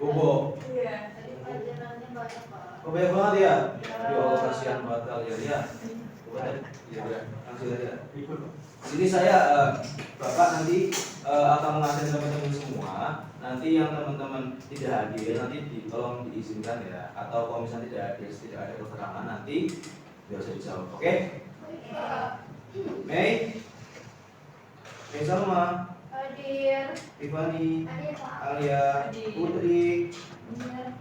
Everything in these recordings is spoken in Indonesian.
Bobo. Iya. Tadi pelajarannya banyak Pak. Oh, banyak banget ya? Aduh, kasihan banget kalian ya. Iya, langsung aja. Sini saya, Bapak nanti akan mengajarkan teman-teman semua. Nanti yang teman-teman tidak hadir, nanti tolong diizinkan ya. Atau kalau misalnya tidak hadir, tidak ada keterangan, nanti biar saya dijawab. Oke? Mei? Mei Salma? Hadir. Tiffany? Hadir Pak. Alia? Putri?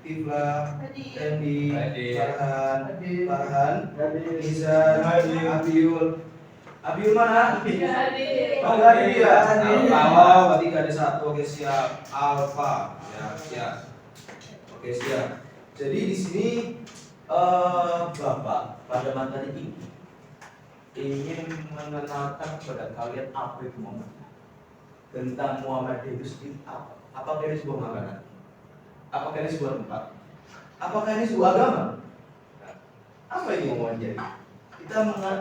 Tifla, Randy, Farhan, Nizar, Abiul. Abiul mana? Hadir. Oh, enggak ada dia. Oh, berarti nggak ada satu. Oke, siap. Alfa. Ya, siap. Oke, siap. Jadi di sini Bapak pada materi ini ingin mengenalkan kepada kalian apa itu Muhammadiyah. Tentang Muhammadiyah itu sendiri apa? Apakah ini sebuah makanan? Apakah ini sebuah tempat? Apakah ini sebuah agama? Nah, apa ini Muhammadiyah? Kita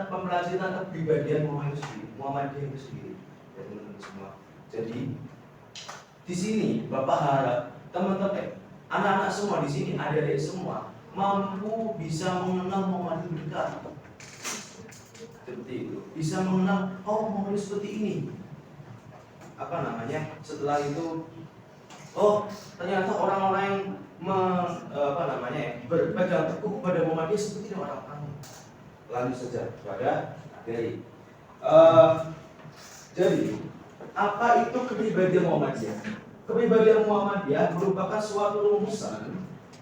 mempelajari tentang kepribadian Muhammadiyah itu sendiri, ya teman-teman semua. Jadi di sini Bapak harap teman-teman, anak-anak semua di sini, adik-adik semua mampu bisa mengenal Muhammadiyah dekat. Seperti itu, bisa mengenal Muhammadiyah seperti ini. Apa namanya? Setelah itu, ternyata orang-orang yang berpegang teguh kepada Muhammadiyah seperti orang-orang. Lanjut saja pada materi. Jadi, apa itu kepribadian Muhammadiyah? Kepribadian Muhammadiyah merupakan suatu rumusan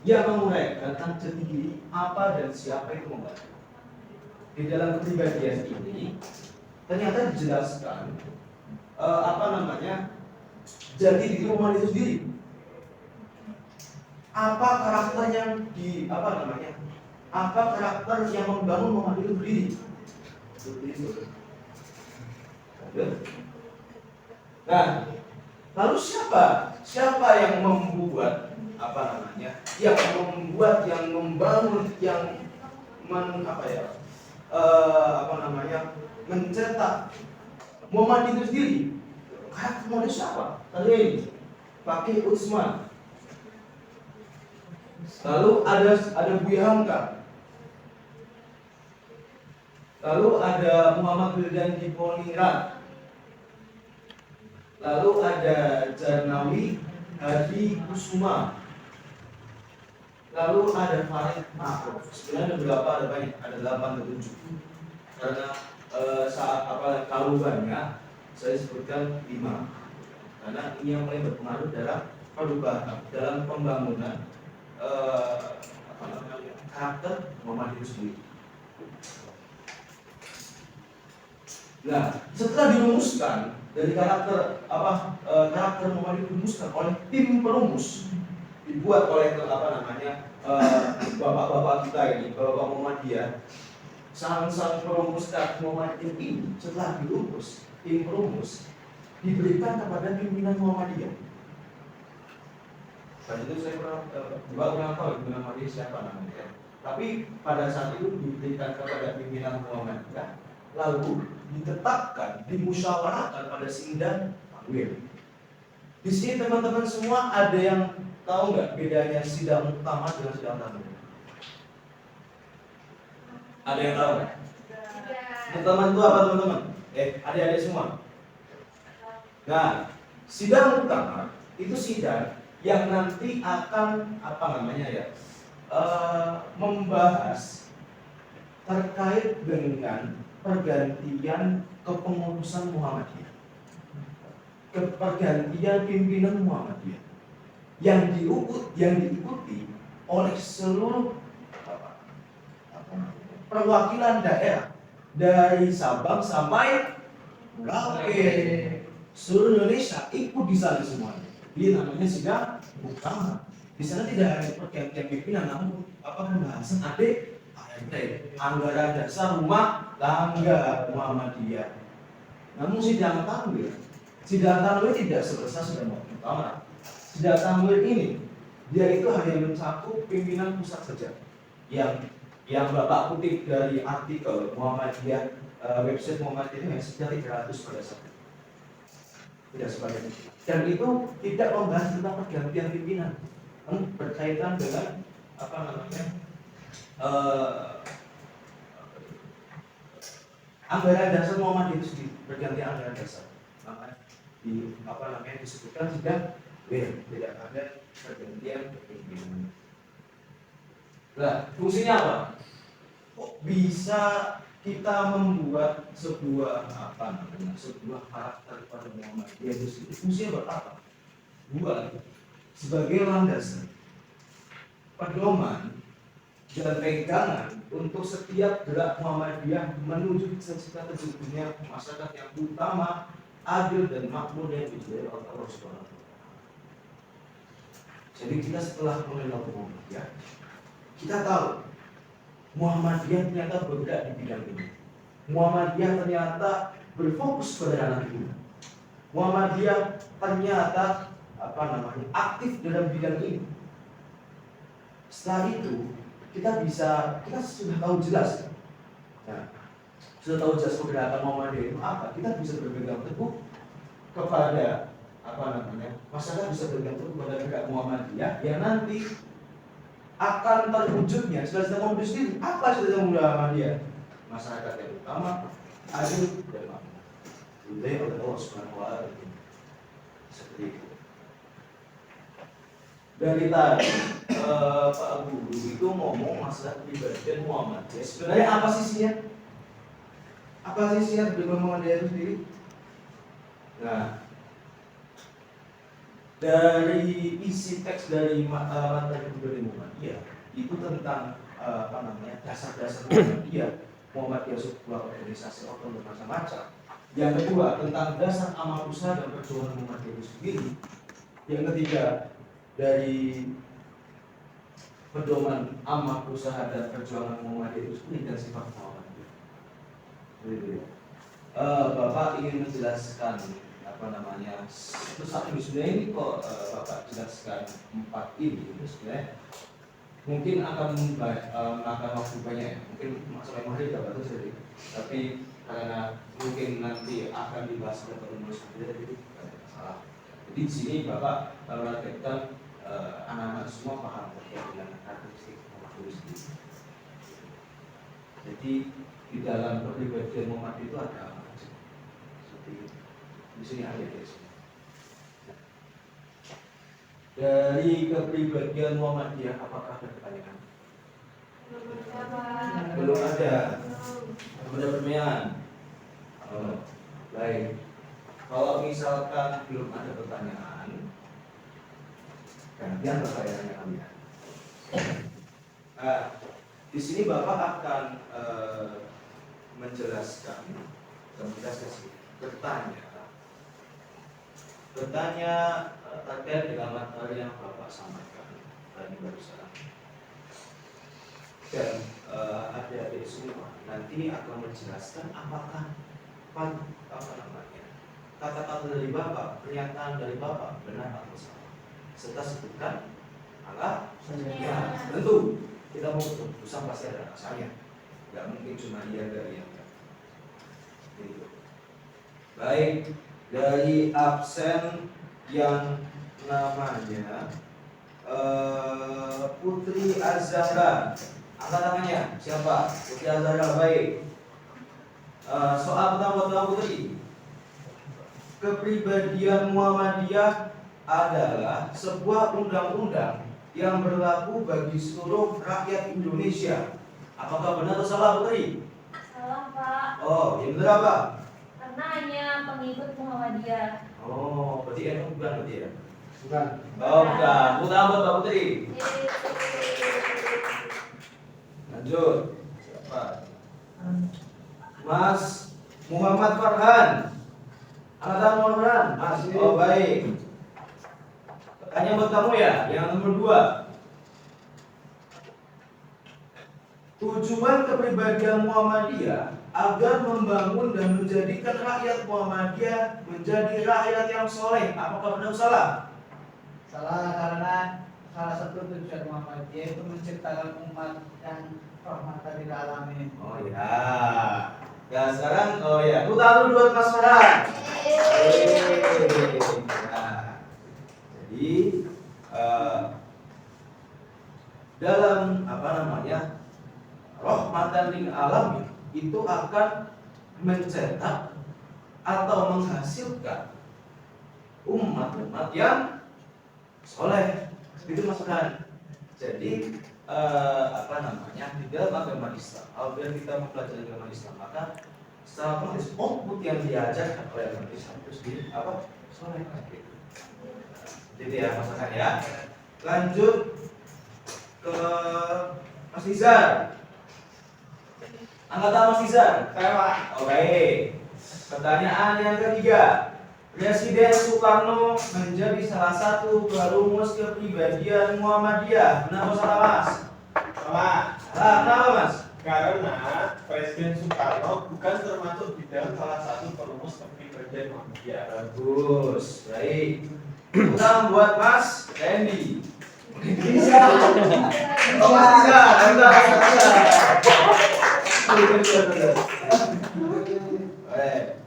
yang menguraikan tentang jati diri apa dan siapa itu Muhammadiyah. Di dalam kepribadian ini ternyata dijelaskan jati diri Muhammadiyah itu sendiri. Apa karakter yang apa karakter yang membangun Muhammadiyah itu berdiri? Seperti itu. Nah, lalu siapa yang membuat yang membangun, yang mencetak Muhammadiyah itu sendiri? Karakter Muhammadiyah siapa? Tadi pakai Utsman. Lalu ada Buya Hamka. Lalu ada Muhammad Wildan Diponingrat. Lalu ada Jarnawi Hadi Kusuma. Lalu ada Farid Ma'ruf. Sebenarnya ada berapa? Ada banyak, ada 8 atau 7. Karena kalau banyak saya sebutkan 5. Karena ini yang paling berpengaruh dalam perubahan, dalam pembangunan karakter Muhammadiyah itu sendiri. Nah, setelah dirumuskan dari karakter Muhammadiyah dirumuskan oleh tim perumus, dibuat oleh bapak-bapak kita ini, bapak Muhammadiyah, sang perumus Muhammadiyah ini setelah dirumus, tim perumus diberikan kepada pimpinan Muhammadiyah. Dan itu saya kurang tahu pimpinan Muhammadiyah siapa namanya. Tapi pada saat itu diberikan kepada pimpinan Muhammadiyah, lalu ditetapkan, dimusyawarahkan pada sidang takwil. Di sini teman-teman semua ada yang tahu nggak bedanya sidang utama dengan sidang takwil? Ada yang tahu nggak? Teman-teman itu apa teman-teman? Adik-adik semua. Nah, sidang utama itu sidang yang nanti akan membahas terkait dengan pergantian kepengurusan Muhammadiyah, pergantian pimpinan Muhammadiyah yang diikuti oleh seluruh perwakilan daerah dari Sabang sampai Merauke, seluruh Indonesia ikut di sana semuanya. Ini namanya sidang utama. Di sana tidak ada pergantian pimpinan, namun pembahasan ART, anggaran dasar rumah tangga Muhammadiyah. Namun sidang takwil tidak sebesar sidang utama. Sidang takwil ini dia itu hanya mencakup pimpinan pusat saja. Yang Bapak kutip dari artikel Muhammadiyah, website Muhammadiyah itu hanya sekitar 300 pada saat itu. tidak sebagainya. Dan itu tidak membahas tentang pergantian pimpinan, berkaitan dengan apa namanya anggaran dasar Muhammadiyah itu sendiri, pergantian anggaran dasar. Maka di apa namanya disebutkan sudah tidak ada pergantian pimpinan. Nah, fungsinya apa? Kok bisa kita membuat sebuah apa namanya sebuah karakter pada Muhammadiyah itu sendiri? Fungsinya buat apa? Buat sebagai landasan, pedoman dan pegangan untuk setiap gerak Muhammadiyah menuju cita-cita terwujudnya masyarakat yang utama, adil dan makmur yang dijaga oleh Allah Subhanahu wa Ta'ala. Jadi kita setelah mengenal Muhammadiyah, kita tahu Muhammadiyah ternyata bergerak di bidang ini. Muhammadiyah ternyata berfokus pada anak itu. Muhammadiyah ternyata apa namanya aktif dalam bidang ini. Setelah itu kita sudah tahu jelas. Nah, sudah tahu jelas pergerakan Muhammadiyah itu apa. Kita bisa berpegang teguh kepada apa namanya masyarakat bisa berpegang teguh kepada gerak Muhammadiyah yang nanti akan terwujudnya sudah mau sendiri. Apa sudah Muhammadiyah? Masyarakat yang utama, adil dan makmur. Diridai oleh Allah Subhanahu wa Ta'ala. Seperti itu. Dari tadi Pak Guru itu ngomong masalah kepribadian Muhammadiyah. Sebenarnya apa sisinya? Apa sisinya dari Muhammadiyah itu sendiri? Nah, dari isi teks dari materi kepribadian Muhammadiyah itu tentang apa namanya dasar-dasar Muhammadiyah sebuah organisasi otonom macam-macam. Yang kedua tentang dasar amal usaha dan perjuangan Muhammadiyah itu sendiri. Yang ketiga dari pedoman amal usaha dan perjuangan Muhammadiyah itu sendiri dan sifat Muhammadiyah. Bapak ingin menjelaskan apa namanya saat ini sebenarnya ini kok Bapak jelaskan 4 ini itu sebenarnya mungkin akan makan waktu banyak ya. Mungkin sampai hari dapat terjadi tapi karena mungkin nanti akan dibahas oleh penulis jadi tidak masalah. Jadi di sini Bapak menargetkan anak-anak semua paham terkait dengan karakteristik penulis ini. Jadi di dalam kepribadian Muhammad itu ada apa sih? Seperti itu. Di sini ada guys. Dari kepribadian Muhammadiyah apakah ada pertanyaan? Belum ada. Belum ada pertanyaan. Baik. Kalau misalkan belum ada pertanyaan, gantian pertanyaannya kalian. Nah, di sini Bapak akan menjelaskan bertanya terkait dengan materi yang Bapak sampaikan tadi barusan. Dan adik-adik semua nanti akan menjelaskan apakah apa namanya kata-kata dari Bapak, pernyataan dari Bapak benar atau salah. Serta sebutkan alasannya. Tentu kita mau keputusan pasti ada alasannya. Tidak mungkin cuma iya dari yang gitu. Baik. Dari absen yang namanya Putri Azhara, angkat tangannya. Siapa? Putri Azhara, baik. Soal pertama Putri. Kepribadian Muhammadiyah adalah sebuah undang-undang yang berlaku bagi seluruh rakyat Indonesia. Apakah benar atau salah Putri? Salah Pak. Oh, yang benar apa? Karena hanya pengikut Muhammadiyah. Oh, berarti bukan berarti ya? Bukan. Oh, bukan. Bukan Mbak Putri. Lanjut. Siapa? Mas Muhammad Farhan. Angkatan Farhan. Mas. Oh, baik. Tanya buat kamu ya, yang nomor 2. Tujuan kepribadian Muhammadiyah agar membangun dan menjadikan rakyat Muhammadiyah menjadi rakyat yang soleh. Apakah benar salah? Salah, karena salah satu tujuan Muhammadiyah itu menciptakan umat yang rahmatan lil alamin. Oh ya. Ya sekarang tepuk tangan dulu buat Mas Farhan. Nah, jadi dalam apa namanya rahmatan lil alamin itu akan mencetak atau menghasilkan umat-umat yang soleh. Itu maksudnya. Jadi apa namanya di dalam agama Islam, apabila kita mempelajari agama Islam, maka secara otomatis output yang diajarkan oleh agama Islam terus di apa soleh gitu. Jadi ya maksudnya ya. Lanjut ke Mas Izar. Angkatan Mas Izar. Oke. Pertanyaan yang ketiga. Presiden Soekarno menjadi salah satu perumus kepribadian Muhammadiyah. Benar atau salah, Mas? Salah. Salah, kenapa, Mas? Karena Presiden Soekarno bukan termasuk di dalam salah satu perumus kepribadian Muhammadiyah. Bagus, baik. Utang buat Mas Randy. Bisa. Oh, Mas Izar, bisa. Baik.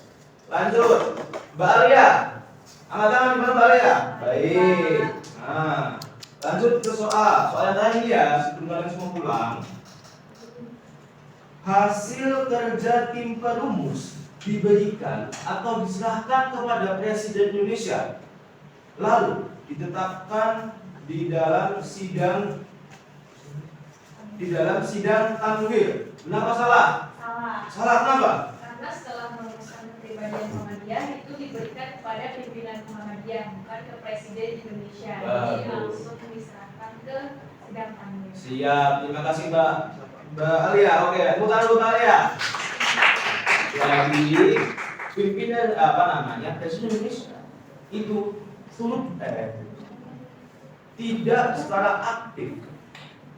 Lanjut. Mbak Alia. Angkat tangan di mana Mbak Alia? Baik. Nah, lanjut ke soal yang terakhir ya, sebelum kalian semua pulang. Hasil kerja tim perumus diberikan atau diserahkan kepada Presiden Indonesia, lalu ditetapkan di dalam sidang tanwir. Benar apa salah? Salah. Salah kenapa? Karena setelah merumuskan kepribadian Muhammadiyah itu diberikan kepada pimpinan Muhammadiyah, bukan ke Presiden Indonesia. Jadi Bagus. langsung diserahkan ke sidang tanwir. Siap, terima kasih Mbak Alia. Oke, putar dulu Mbak Alia. Jadi pimpinan apa namanya Presiden Indonesia itu tidak secara aktif,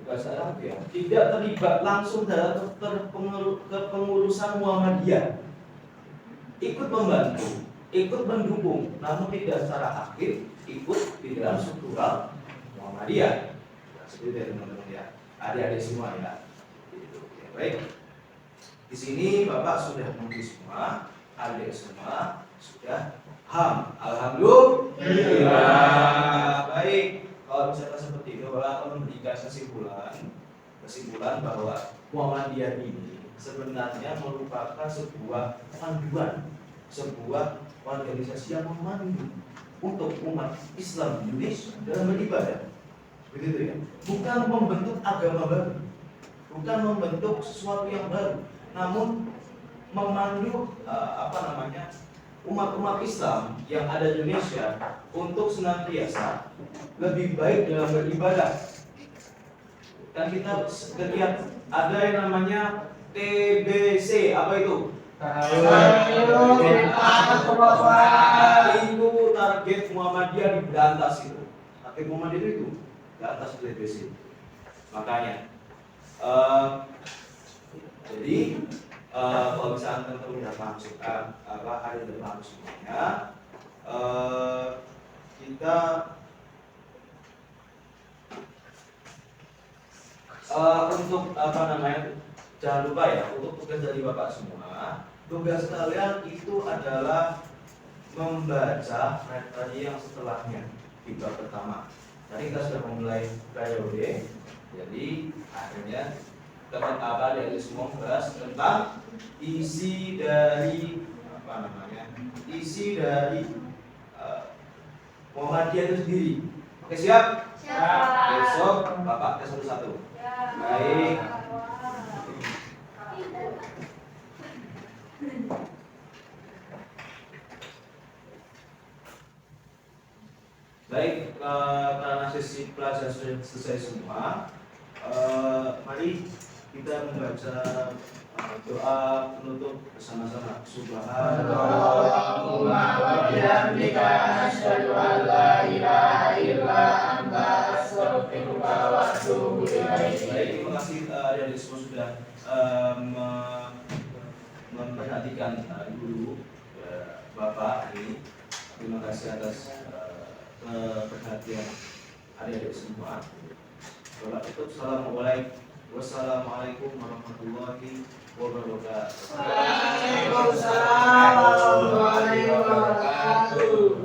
bukan secara aktif ya, tidak terlibat langsung dalam kepengurusan Muhammadiyah, ikut membantu, ikut mendukung, namun tidak secara aktif ikut di dalam struktural Muhammadiyah. Seperti itu ya teman-teman ya, adik-adik semua ya. Gitu. Ya, baik. Di sini Bapak sudah mengerti semua, adik semua sudah paham. Alhamdulillah. Baik. Kalau misalnya seperti itu, Bapak akan memberikan kesimpulan bahwa Muhammadiyah ini sebenarnya merupakan sebuah panduan, sebuah organisasi yang memandu untuk umat Islam di Indonesia dalam beribadah. Begitu ya. Bukan membentuk agama baru, bukan membentuk sesuatu yang baru, namun memandu umat-umat Islam yang ada di Indonesia untuk senantiasa lebih baik dalam beribadah. Dan kita lihat ada yang namanya TBC, apa itu? Itu target Muhammadiyah di berantas itu. Target Muhammadiyah itu berantas TBC. Makanya jadi kalau misalnya teman-teman udah paham ada udah paham semuanya, kita untuk jangan lupa ya, untuk tugas dari Bapak semua, tugas kalian itu adalah membaca tadi yang setelahnya di bab pertama. Tadi kita sudah memulai periode, jadi akhirnya dari semua membahas tentang isi dari Muhammadiyah itu sendiri. Oke, siap? Siap. Besok Bapak tes satu-satu. Baik. Baik, karena sesi pelajaran sudah selesai semua, mari kita membaca doa penutup bersama-sama. Subhanallahumma wa bihamdika asyhadu an la ilaha illa anta astaghfiruka wa atubu ilaik. Baik, terima kasih adik-adik semua sudah memperhatikan guru Bapak ini. Terima kasih atas perhatian adik-adik semua. Assalamualaikum Wassalamualaikum warahmatullahi wabarakatuh. Waalaikumsalam warahmatullahi wabarakatuh.